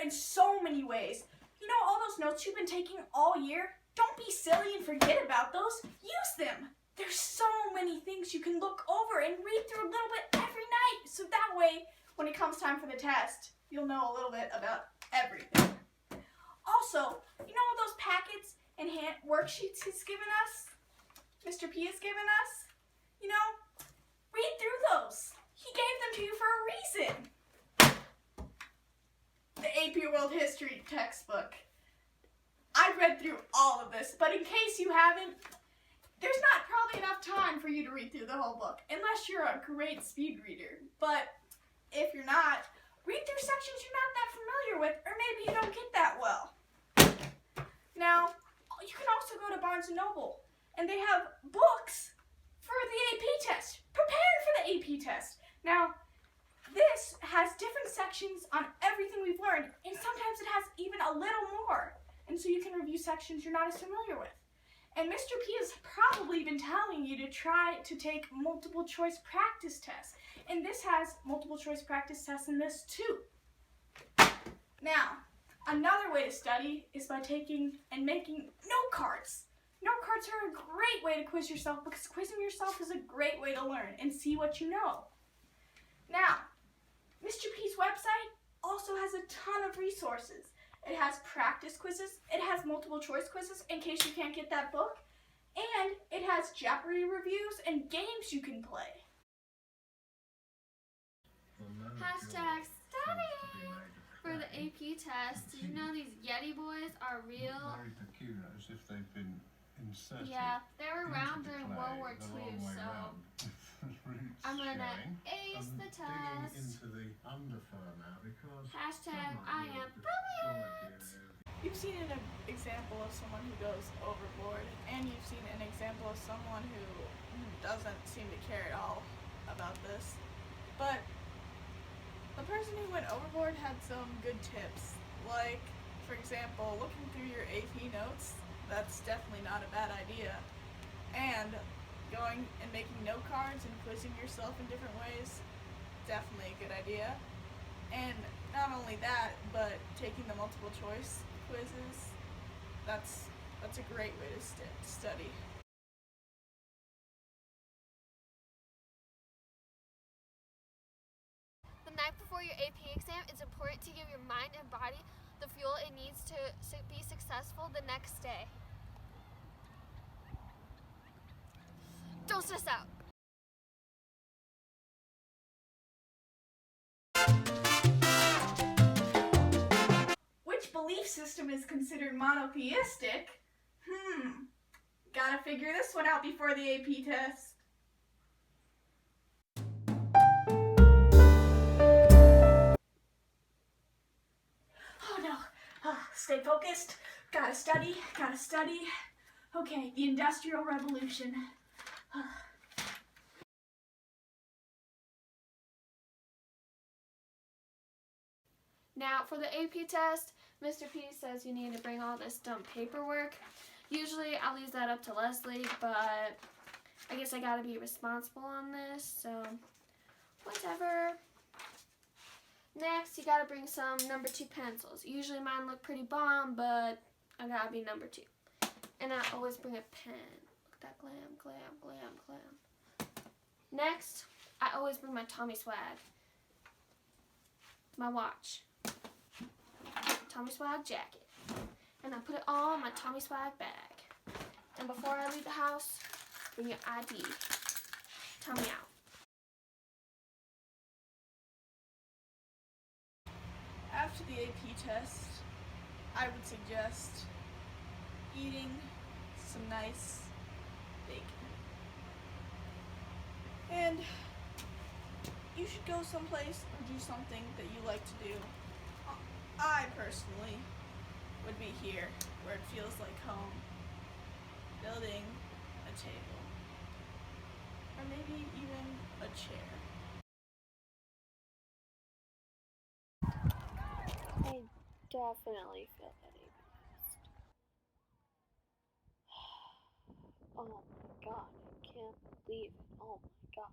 in so many ways. You know all those notes you've been taking all year? Don't be silly and forget about those. Use them. There's so many things you can look over and read through a little bit every night. So that way, when it comes time for the test, you'll know a little bit about everything. Also, you know all those packets and hand worksheets he's given us? Mr. P has given us? You know, read through those. He gave them to you for a reason. The AP World History textbook. I've read through all of this, but in case you haven't, there's not probably enough time for you to read through the whole book, unless you're a great speed reader. But if you're not, read through sections you're not that familiar with, or maybe you don't get that well. Now, you can also go to Barnes & Noble, and they have books for the AP test. Prepare for the AP test. Now, this has different sections on everything we've learned, and sometimes it has even a little more. And so you can review sections you're not as familiar with. And Mr. P has probably been telling you to try to take multiple choice practice tests. And this has multiple choice practice tests in this too. Now, another way to study is by taking and making note cards. Note cards are a great way to quiz yourself because quizzing yourself is a great way to learn and see what you know. Now, Mr. P's website also has a ton of resources. It has practice quizzes, it has multiple choice quizzes in case you can't get that book, and it has Jeopardy reviews and games you can play. Hashtag studying for the AP test. Did you know these Yeti boys are real? Very peculiar, as if they've been inserted. Yeah, they were around into the during clay World War the II, long way so round. Roots I'm gonna showing, ace the test. Digging into the underfur now because Hashtag I am destroyed brilliant. You've seen an example of someone who goes overboard, and you've seen an example of someone who doesn't seem to care at all about this. But the person who went overboard had some good tips. Like, for example, looking through your AP notes, that's definitely not a bad idea. And going and making note cards and quizzing yourself in different ways, definitely a good idea. And not only that, but taking the multiple choice quizzes, that's a great way to study. The night before your AP exam, it's important to give your mind and body the fuel it needs to be successful the next day. Don't stress out. Which belief system is considered monotheistic? Gotta figure this one out before the AP test. Oh no, stay focused. Gotta study. Okay, the Industrial Revolution. Now, for the AP test, Mr. P says you need to bring all this dumb paperwork. Usually, I'll leave that up to Leslie, but I guess I gotta be responsible on this, so whatever. Next, you gotta bring some number 2 pencils. Usually mine look pretty bomb, but I gotta be number 2. And I always bring a pen. Look at that glam. Next, I always bring my Tommy swag. My watch. Tommy swag jacket. And I put it all in my Tommy swag bag. And before I leave the house, bring your ID. Tommy out. After the AP test, I would suggest eating some nice bacon. And you should go someplace or do something that you like to do. I personally would be here where it feels like home, building a table, or maybe even a chair. I definitely feel that AP test. Oh my god, I can't believe it. Oh my god.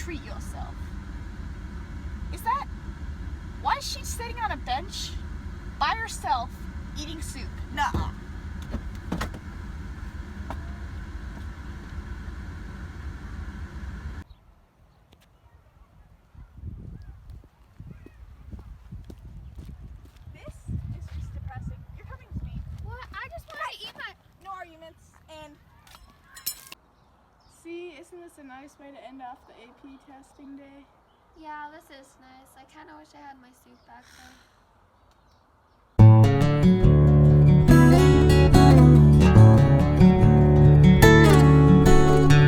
treat yourself. Is that... Why is she sitting on a bench by herself eating soup? Nuh-uh. This is just depressing. You're coming with me. What? I just want to eat my... No arguments. And... See, isn't this a nice way to end off the AP testing day? Yeah, this is nice. I kind of wish I had my soup back there.